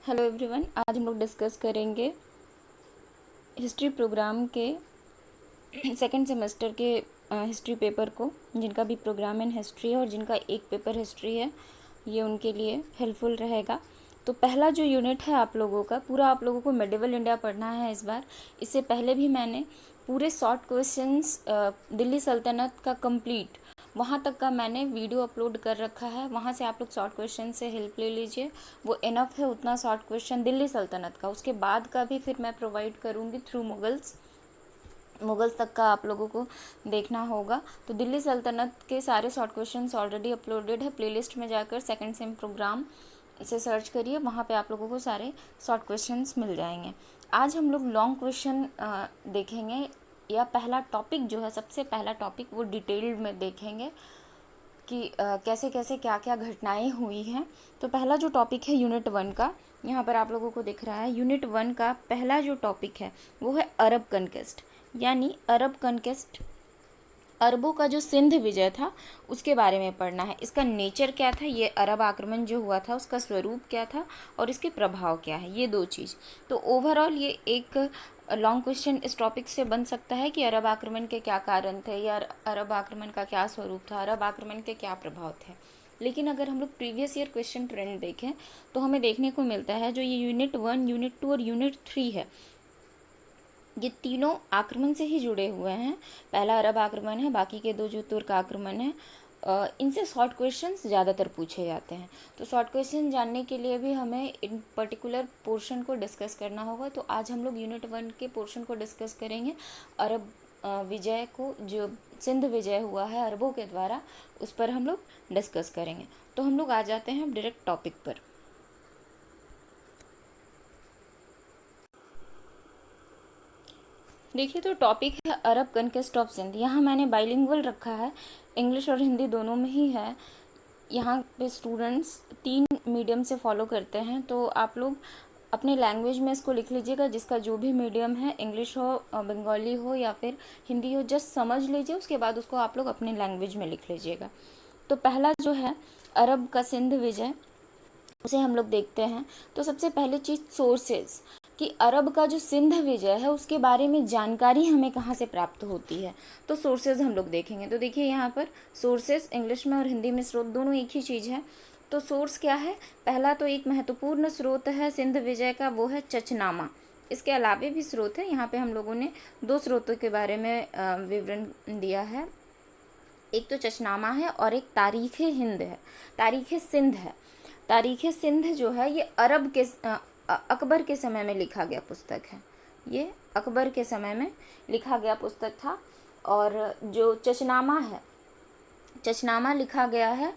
Hello everyone, आज हम लोग डिस्कस करेंगे हिस्ट्री प्रोग्राम के सेकंड सेमेस्टर के हिस्ट्री पेपर को। जिनका भी प्रोग्राम इन हिस्ट्री है और जिनका एक पेपर हिस्ट्री है, ये उनके लिए हेल्पफुल रहेगा। तो पहला जो यूनिट है आप लोगों का पूरा, आप लोगों को मेडिवल इंडिया पढ़ना है इस बार। इससे पहले भी मैंने पूरे शॉर्ट क्वेश्चंस दिल्ली सल्तनत का कंप्लीट वहाँ तक का मैंने वीडियो अपलोड कर रखा है। वहाँ से आप लोग शॉर्ट क्वेश्चन से हेल्प ले लीजिए, वो इनफ है उतना शॉर्ट क्वेश्चन दिल्ली सल्तनत का। उसके बाद का भी फिर मैं प्रोवाइड करूँगी थ्रू मुगल्स तक का आप लोगों को देखना होगा। तो दिल्ली सल्तनत के सारे शॉर्ट क्वेश्चंस ऑलरेडी अपलोडेड है। प्लेलिस्ट में जाकर सेकंड सेम प्रोग्राम से सर्च करिए, वहाँ पे आप लोगों को सारे शॉर्ट क्वेश्चंस मिल जाएंगे। आज हम लोग लॉन्ग क्वेश्चन देखेंगे, या पहला टॉपिक जो है, सबसे पहला टॉपिक वो डिटेल्ड में देखेंगे कि कैसे कैसे क्या क्या घटनाएं हुई हैं। तो पहला जो टॉपिक है यूनिट 1 का, यहाँ पर आप लोगों को दिख रहा है। यूनिट 1 का पहला जो टॉपिक है वो है अरब कनकेस्ट, यानी अरब कनकेस्ट, अरबों का जो सिंध विजय था उसके बारे में पढ़ना है। इसका नेचर क्या था, ये अरब आक्रमण जो हुआ था उसका स्वरूप क्या था और इसके प्रभाव क्या है, ये दो चीज़। तो ओवरऑल ये एक लॉन्ग क्वेश्चन इस टॉपिक से बन सकता है कि अरब आक्रमण के क्या कारण थे, या अरब आक्रमण का क्या स्वरूप था, अरब आक्रमण के क्या प्रभाव थे। लेकिन अगर हम लोग प्रीवियस ईयर क्वेश्चन ट्रेंड देखें तो हमें देखने को मिलता है जो ये यूनिट 1, यूनिट 2 और यूनिट 3 है, ये तीनों आक्रमण से ही जुड़े हुए हैं। पहला अरब आक्रमण है, बाकी के दो जो तुर्क आक्रमण है, इनसे शॉर्ट क्वेश्चंस ज़्यादातर पूछे जाते हैं। तो शॉर्ट क्वेश्चन जानने के लिए भी हमें इन पर्टिकुलर पोर्शन को डिस्कस करना होगा। तो आज हम लोग यूनिट 1 के पोर्शन को डिस्कस करेंगे। अरब विजय को, जो सिंध विजय हुआ है अरबों के द्वारा, उस पर हम लोग डिस्कस करेंगे। तो हम लोग आ जाते हैं डायरेक्ट टॉपिक पर। देखिए, तो टॉपिक है अरब कनकेस्ट ऑफ सिंध। यहाँ मैंने बाइलिंगुअल रखा है, इंग्लिश और हिंदी दोनों में ही है। यहाँ पे स्टूडेंट्स 3 मीडियम से फॉलो करते हैं, तो आप लोग अपने लैंग्वेज में इसको लिख लीजिएगा, जिसका जो भी मीडियम है, इंग्लिश हो, बंगाली हो या फिर हिंदी हो, जस्ट समझ लीजिए। उसके बाद उसको आप लोग अपने लैंग्वेज में लिख लीजिएगा। तो पहला जो है अरब का सिंध विजय, उसे हम लोग देखते हैं। तो सबसे पहले चीज़ सोर्सेज, कि अरब का जो सिंध विजय है उसके बारे में जानकारी हमें कहाँ से प्राप्त होती है। तो सोर्सेज हम लोग देखेंगे। तो देखिए यहाँ पर सोर्सेज इंग्लिश में और हिंदी में स्रोत दोनों एक ही चीज़ है। तो सोर्स क्या है, पहला तो एक महत्वपूर्ण स्रोत है सिंध विजय का, वो है चचनामा। इसके अलावा भी स्रोत है, यहाँ पे हम लोगों ने 2 स्रोतों के बारे में विवरण दिया है। एक तो चचनामा है और एक तारीख हिंद है, तारीख सिंध है। तारीख सिंध जो है ये अरब के अकबर के समय में लिखा गया पुस्तक है। ये अकबर के समय में लिखा गया पुस्तक था। और जो चचनामा है, चचनामा लिखा गया है,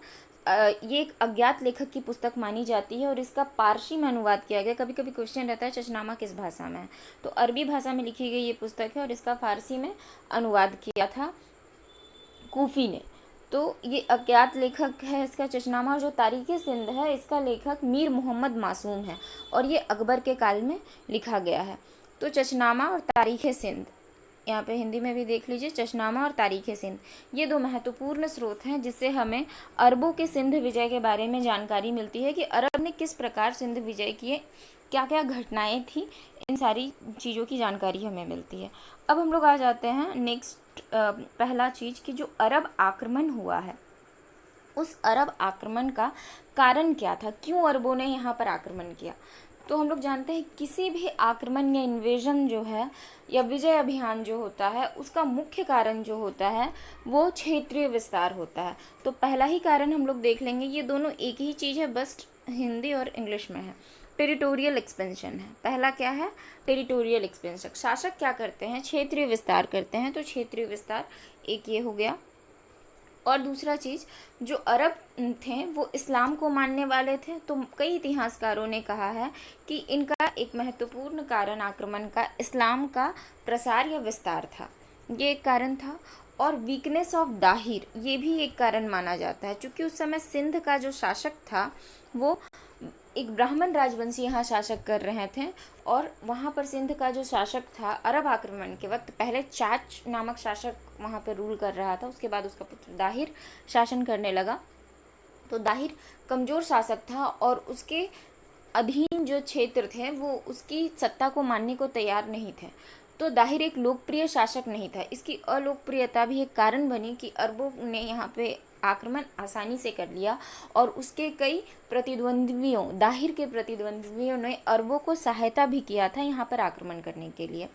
ये एक अज्ञात लेखक की पुस्तक मानी जाती है और इसका पारसी में अनुवाद किया गया। कभी कभी क्वेश्चन रहता है चचनामा किस भाषा में है, तो अरबी भाषा में लिखी गई ये पुस्तक है और इसका फारसी में अनुवाद किया था कूफी ने। तो ये अज्ञात लेखक है इसका चचनामा। और जो तारीख सिंध है इसका लेखक मीर मोहम्मद मासूम है और ये अकबर के काल में लिखा गया है। तो चचनामा और तारीख सिंध, यहाँ पे हिंदी में भी देख लीजिए, चचनामा और तारीख सिंध, ये 2 महत्वपूर्ण स्रोत हैं जिससे हमें अरबों के सिंध विजय के बारे में जानकारी मिलती है कि अरब ने किस प्रकार सिंध विजय किए, क्या क्या घटनाएं थी, इन सारी चीज़ों की जानकारी हमें मिलती है। अब हम लोग आ जाते हैं नेक्स्ट, पहला चीज़ कि जो अरब आक्रमण हुआ है, उस अरब आक्रमण का कारण क्या था, क्यों अरबों ने यहाँ पर आक्रमण किया। तो हम लोग जानते हैं किसी भी आक्रमण या इन्वेजन जो है या विजय अभियान जो होता है, उसका मुख्य कारण जो होता है वो क्षेत्रीय विस्तार होता है। तो पहला ही कारण हम लोग देख लेंगे, ये दोनों एक ही चीज़ है, बस हिंदी और इंग्लिश में है। टेरिटोरियल एक्सपेंशन है। पहला क्या है, टेरिटोरियल एक्सपेंशन। शासक क्या करते हैं, क्षेत्रीय विस्तार करते हैं। तो क्षेत्रीय विस्तार एक ये हो गया। और दूसरा चीज़, जो अरब थे वो इस्लाम को मानने वाले थे। तो कई इतिहासकारों ने कहा है कि इनका एक महत्वपूर्ण कारण आक्रमण का इस्लाम का प्रसार या विस्तार था, ये एक कारण था। और वीकनेस ऑफ दाहिर, ये भी एक कारण माना जाता है, क्योंकि उस समय सिंध का जो शासक था वो एक ब्राह्मण राजवंशी यहाँ शासक कर रहे थे। और वहाँ पर सिंध का जो शासक था अरब आक्रमण के वक्त, पहले चाच नामक शासक वहाँ पर रूल कर रहा था, उसके बाद उसका पुत्र दाहिर शासन करने लगा। तो दाहिर कमज़ोर शासक था और उसके अधीन जो क्षेत्र थे वो उसकी सत्ता को मानने को तैयार नहीं थे। तो दाहिर एक लोकप्रिय शासक नहीं था। इसकी अलोकप्रियता भी एक कारण बनी कि अरबों ने यहाँ पे आक्रमण आसानी से कर लिया और उसके कई प्रतिद्वंद्वियों, दाहिर के प्रतिद्वंद्वियों ने अरबों को सहायता भी किया था यहाँ पर आक्रमण करने के लिए।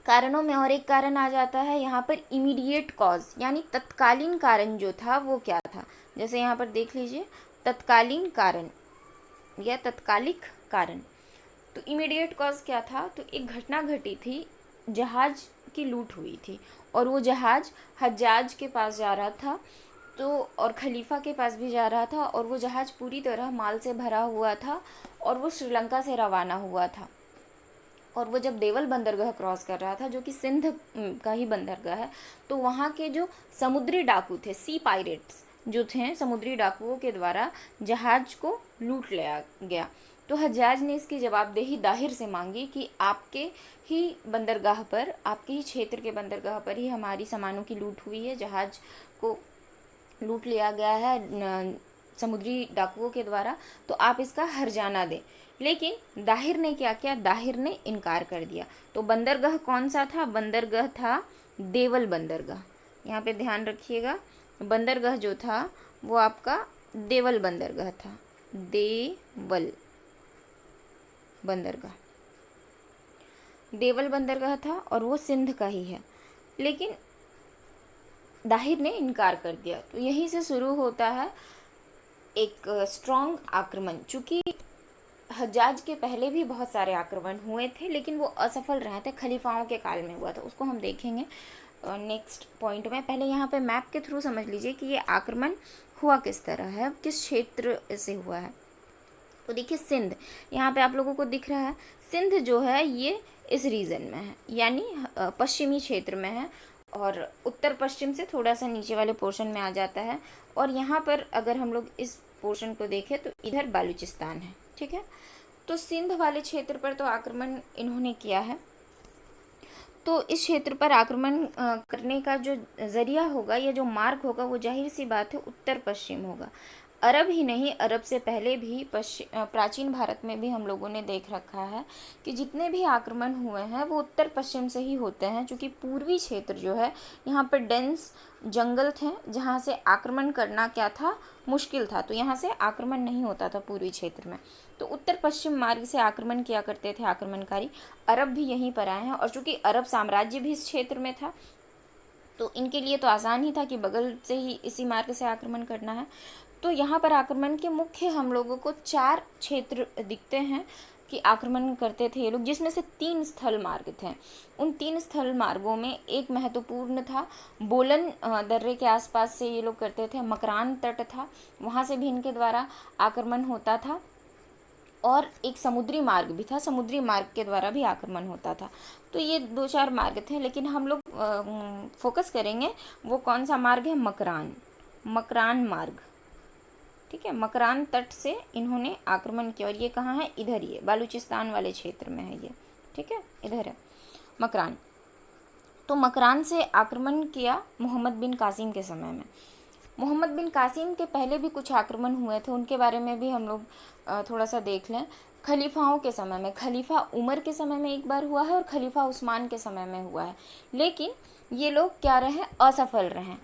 कारणों में और एक कारण आ जाता है यहाँ पर इमीडिएट कॉज, यानी तत्कालीन कारण जो था वो क्या था। जैसे यहाँ पर देख लीजिए, तत्कालीन कारण या तत्कालिक कारण। तो इमीडिएट कॉज क्या था, तो एक घटना घटी थी, जहाज की लूट हुई थी और वो जहाज हज्जाज के पास जा रहा था, तो और खलीफा के पास भी जा रहा था, और वो जहाज पूरी तरह माल से भरा हुआ था और वो श्रीलंका से रवाना हुआ था। और वो जब देवल बंदरगाह क्रॉस कर रहा था, जो कि सिंध का ही बंदरगाह है, तो वहाँ के जो समुद्री डाकू थे, सी पायरेट्स जो थे, समुद्री डाकुओं के द्वारा जहाज को लूट लिया गया। तो हज्जाज ने इसकी जवाबदेही दाहिर से मांगी कि आपके ही बंदरगाह पर, आपके ही क्षेत्र के बंदरगाह पर ही हमारी सामानों की लूट हुई है, जहाज को लूट लिया गया है समुद्री डाकुओं के द्वारा, तो आप इसका हर्जाना दें। लेकिन दाहिर ने क्या किया, दाहिर ने इनकार कर दिया। तो बंदरगाह कौन सा था, बंदरगाह था देवल बंदरगाह। यहाँ पे ध्यान रखिएगा, बंदरगाह जो था वो आपका देवल बंदरगाह था, देवल बंदरगाह, देवल बंदरगाह था और वो सिंध का ही है। लेकिन दाहिर ने इनकार कर दिया। तो यहीं से शुरू होता है एक स्ट्रॉन्ग आक्रमण। चूँकि हज्जाज के पहले भी बहुत सारे आक्रमण हुए थे, लेकिन वो असफल रहे थे, खलीफाओं के काल में हुआ था, उसको हम देखेंगे नेक्स्ट पॉइंट में। पहले यहाँ पे मैप के थ्रू समझ लीजिए कि ये आक्रमण हुआ किस तरह है, किस क्षेत्र से हुआ है। तो देखिए सिंध, यहाँ पे आप लोगों को दिख रहा है, सिंध जो है ये इस रीजन में है, यानी पश्चिमी क्षेत्र में है, और उत्तर पश्चिम से थोड़ा सा नीचे वाले पोर्शन में आ जाता है। और यहाँ पर अगर हम लोग इस पोर्शन को देखें तो इधर बालूचिस्तान है, ठीक है। तो सिंध वाले क्षेत्र पर तो आक्रमण इन्होंने किया है। तो इस क्षेत्र पर आक्रमण करने का जो जरिया होगा या जो मार्ग होगा वो जाहिर सी बात है उत्तर पश्चिम होगा। अरब ही नहीं, अरब से पहले भी प्राचीन भारत में भी हम लोगों ने देख रखा है कि जितने भी आक्रमण हुए हैं वो उत्तर पश्चिम से ही होते हैं, क्योंकि पूर्वी क्षेत्र जो है यहाँ पर डेंस जंगल थे, जहाँ से आक्रमण करना क्या था, मुश्किल था। तो यहाँ से आक्रमण नहीं होता था पूर्वी क्षेत्र में। तो उत्तर पश्चिम मार्ग से आक्रमण किया करते थे आक्रमणकारी। अरब भी यहीं पर आए हैं, और चूँकि अरब साम्राज्य भी इस क्षेत्र में था तो इनके लिए तो आसान ही था कि बगल से ही इसी मार्ग से आक्रमण करना है। तो यहाँ पर आक्रमण के मुख्य हम लोगों को 4 क्षेत्र दिखते हैं कि आक्रमण करते थे ये लोग, जिसमें से 3 स्थल मार्ग थे। उन 3 स्थल मार्गों में एक महत्वपूर्ण था, बोलन दर्रे के आसपास से ये लोग करते थे, मकरान तट था, वहाँ से भी इनके द्वारा आक्रमण होता था, और एक समुद्री मार्ग भी था, समुद्री मार्ग के द्वारा भी आक्रमण होता था। तो ये 2-4 मार्ग थे, लेकिन हम लोग फोकस करेंगे वो कौन सा मार्ग है, मकरान मार्ग, ठीक है। मकरान तट से इन्होंने आक्रमण किया, और ये कहाँ है, इधर, ये बालूचिस्तान वाले क्षेत्र में है ये, ठीक है, इधर है मकरान। तो मकरान से आक्रमण किया मोहम्मद बिन कासिम के समय में। मोहम्मद बिन कासिम के पहले भी कुछ आक्रमण हुए थे, उनके बारे में भी हम लोग थोड़ा सा देख लें। खलीफाओं के समय में, खलीफा उमर के समय में एक बार हुआ है और खलीफा उस्मान के समय में हुआ है, लेकिन ये लोग क्या रहे, असफल रहे।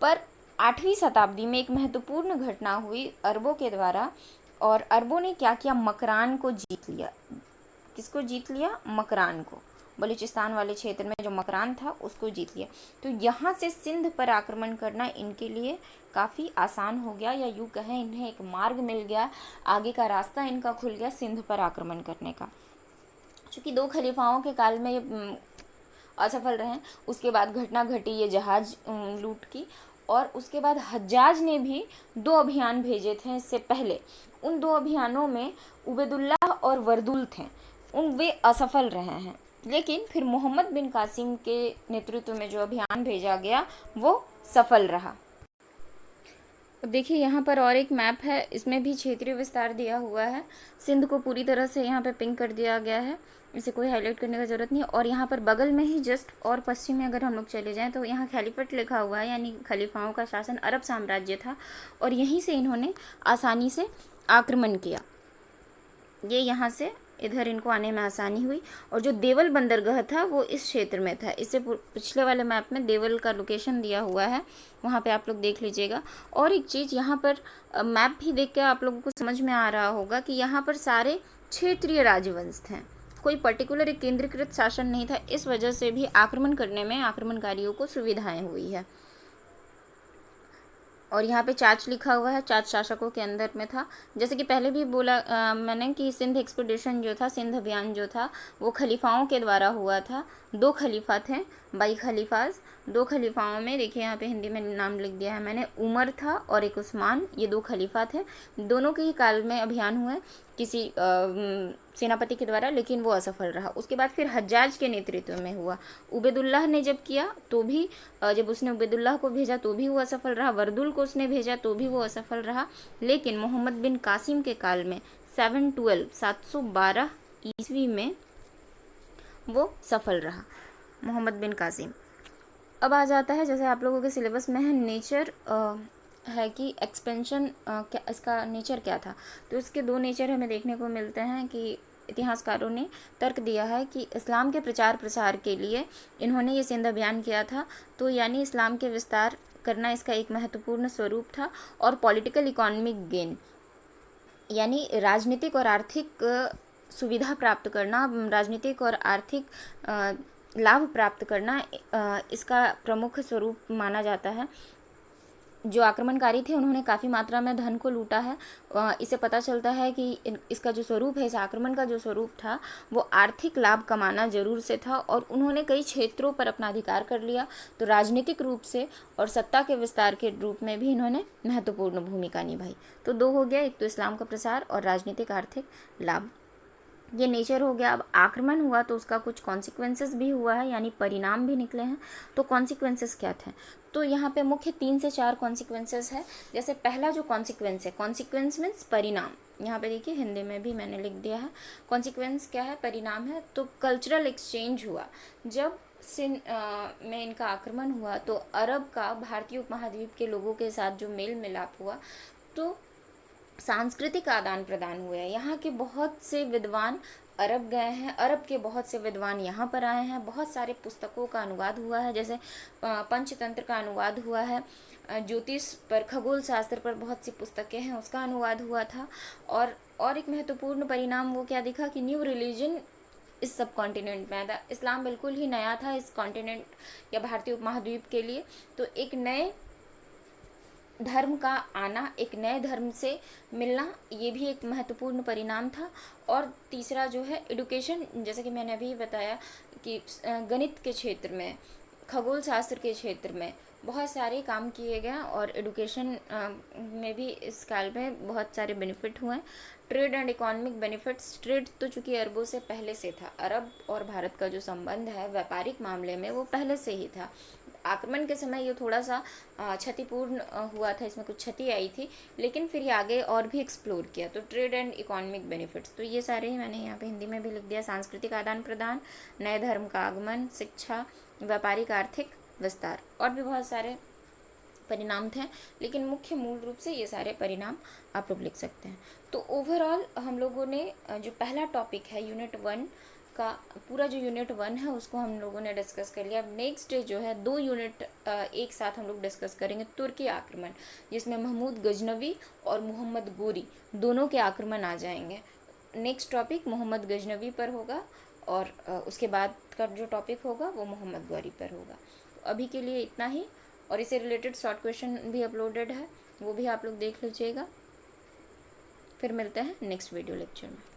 पर 8वीं शताब्दी में एक महत्वपूर्ण घटना हुई अरबों के द्वारा, और अरबों ने क्या किया, मकरान को जीत लिया। किसको जीत लिया, मकरान को, बलूचिस्तान वाले क्षेत्र में जो मकरान था उसको जीत लिया। तो यहाँ से सिंध पर आक्रमण करना इनके लिए काफ़ी आसान हो गया, या यूँ कहें इन्हें एक मार्ग मिल गया, आगे का रास्ता इनका खुल गया सिंध पर आक्रमण करने का। चूँकि 2 खलीफाओं के काल में ये असफल रहे, उसके बाद घटना घटी ये जहाज लूट की, और उसके बाद हज्जाज ने भी 2 अभियान भेजे थे इससे पहले। उन 2 अभियानों में उबैदुल्लाह और वर्दुल थे, वे असफल रहे हैं। लेकिन फिर मोहम्मद बिन कासिम के नेतृत्व में जो अभियान भेजा गया वो सफल रहा। अब देखिए यहाँ पर और एक मैप है, इसमें भी क्षेत्रीय विस्तार दिया हुआ है। सिंध को पूरी तरह से यहाँ पे पिंक कर दिया गया है, इसे कोई हाईलाइट करने की ज़रूरत नहीं है। और यहाँ पर बगल में ही जस्ट और पश्चिम में अगर हम लोग चले जाएं तो यहाँ खलीफट लिखा हुआ है, यानी खलीफाओं का शासन अरब साम्राज्य था, और यहीं से इन्होंने आसानी से आक्रमण किया। ये यहाँ से इधर इनको आने में आसानी हुई। और जो देवल बंदरगाह था वो इस क्षेत्र में था। इससे पिछले वाले मैप में देवल का लोकेशन दिया हुआ है, वहाँ पे आप लोग देख लीजिएगा। और एक चीज़ यहाँ पर मैप भी देख के आप लोगों को समझ में आ रहा होगा कि यहाँ पर सारे क्षेत्रीय राजवंश थे, कोई पर्टिकुलर एक केंद्रीकृत शासन नहीं था। इस वजह से भी आक्रमण करने में आक्रमणकारियों को सुविधाएं हुई है। और यहाँ पे चाच लिखा हुआ है, चाच शासकों के अंदर में था। जैसे कि पहले भी बोला मैंने कि सिंध एक्सपीडिशन जो था, सिंध अभियान जो था, वो खलीफाओं के द्वारा हुआ था। 2 खलीफा थे, 22 खलीफाज। 2 खलीफाओं में देखिए यहाँ पे हिंदी में नाम लिख दिया है मैंने, उमर था और एक उस्मान, ये 2 खलीफा थे। दोनों के ही काल में अभियान हुए किसी सेनापति के द्वारा, लेकिन वो असफल रहा। उसके बाद फिर हज्जाज के नेतृत्व में हुआ। उबैदुल्लाह ने जब किया तो भी जब उसने उबैदुल्लाह को भेजा तो भी वो असफल रहा। वर्दुल को उसने भेजा तो भी वो असफल रहा। लेकिन मोहम्मद बिन कासिम के काल में 712 ईस्वी में वो सफल रहा, मोहम्मद बिन कासिम। अब आ जाता है, जैसे आप लोगों के सिलेबस में है, नेचर है कि एक्सपेंशन क्या, इसका नेचर क्या था। तो इसके 2 नेचर हमें देखने को मिलते हैं कि इतिहासकारों ने तर्क दिया है कि इस्लाम के प्रचार प्रसार के लिए इन्होंने ये सिंध अभियान किया था। तो यानी इस्लाम के विस्तार करना इसका एक महत्वपूर्ण स्वरूप था। और पॉलिटिकल इकोनॉमिक गेन, यानी राजनीतिक और आर्थिक सुविधा प्राप्त करना, राजनीतिक और आर्थिक लाभ प्राप्त करना इसका प्रमुख स्वरूप माना जाता है। जो आक्रमणकारी थे उन्होंने काफ़ी मात्रा में धन को लूटा है। इससे पता चलता है कि इसका जो स्वरूप है, इस आक्रमण का जो स्वरूप था, वो आर्थिक लाभ कमाना जरूर से था। और उन्होंने कई क्षेत्रों पर अपना अधिकार कर लिया। तो राजनीतिक रूप से और सत्ता के विस्तार के रूप में भी इन्होंने महत्वपूर्ण भूमिका निभाई। तो 2 हो गया, एक तो इस्लाम का प्रसार और राजनीतिक आर्थिक लाभ, ये नेचर हो गया। अब आक्रमण हुआ तो उसका कुछ कॉन्सिक्वेंसेस भी हुआ है, यानी परिणाम भी निकले हैं। तो कॉन्सिक्वेंसेस क्या थे, तो यहाँ पे मुख्य 3 से 4 कॉन्सिक्वेंसेस है। जैसे पहला जो कॉन्सिक्वेंस है, कॉन्सिक्वेंस मीन्स परिणाम, यहाँ पे देखिए हिंदी में भी मैंने लिख दिया है। कॉन्सिक्वेंस क्या है, परिणाम है। तो कल्चरल एक्सचेंज हुआ। जब सिंध में इनका आक्रमण हुआ तो अरब का भारतीय उपमहाद्वीप के लोगों के साथ जो मेल मिलाप हुआ, तो सांस्कृतिक आदान प्रदान हुए हैं। यहाँ के बहुत से विद्वान अरब गए हैं, अरब के बहुत से विद्वान यहाँ पर आए हैं। बहुत सारे पुस्तकों का अनुवाद हुआ है, जैसे पंचतंत्र का अनुवाद हुआ है, ज्योतिष पर, खगोल शास्त्र पर बहुत सी पुस्तकें हैं, उसका अनुवाद हुआ था। और एक महत्वपूर्ण परिणाम वो क्या दिखा कि न्यू रिलीजन इस सब कॉन्टिनेंट में आया था। इस्लाम बिल्कुल ही नया था इस कॉन्टिनेंट या भारतीय उपमहाद्वीप के लिए। तो एक नए धर्म का आना, एक नए धर्म से मिलना, ये भी एक महत्वपूर्ण परिणाम था। और तीसरा जो है एडुकेशन, जैसे कि मैंने अभी बताया कि गणित के क्षेत्र में, खगोल शास्त्र के क्षेत्र में बहुत सारे काम किए गए और एडुकेशन में भी इस काल में बहुत सारे बेनिफिट हुए। Trade and economic benefits, trade तो चूंकि अरबों से पहले से था, अरब और भारत का जो संबंध है व्यापारिक मामले में वो पहले से ही था। आक्रमण के समय ये थोड़ा सा क्षतिपूर्ण हुआ था, इसमें कुछ क्षति आई थी, लेकिन फिर ये आगे और भी एक्सप्लोर किया। तो ट्रेड एंड इकोनॉमिक बेनिफिट्स, तो ये सारे ही मैंने यहाँ पे हिंदी में भी लिख दिया। सांस्कृतिक आदान प्रदान, नए धर्म का आगमन, शिक्षा, व्यापारिक आर्थिक विस्तार, और भी बहुत सारे परिणाम थे, लेकिन मुख्य मूल रूप से ये सारे परिणाम आप लोग लिख सकते हैं। तो ओवरऑल हम लोगों ने जो पहला टॉपिक है यूनिट 1 का, पूरा जो यूनिट 1 है उसको हम लोगों ने डिस्कस कर लिया। अब नेक्स्ट डे जो है 2 यूनिट एक साथ हम लोग डिस्कस करेंगे। तुर्की आक्रमण, जिसमें महमूद गजनवी और मोहम्मद गोरी दोनों के आक्रमण आ जाएंगे। नेक्स्ट टॉपिक मोहम्मद गजनवी पर होगा और उसके बाद का जो टॉपिक होगा वो मोहम्मद गौरी पर होगा। तो अभी के लिए इतना ही, और इससे रिलेटेड शॉर्ट क्वेश्चन भी अपलोडेड है, वो भी आप लोग देख लीजिएगा। फिर मिलते हैं नेक्स्ट वीडियो लेक्चर में।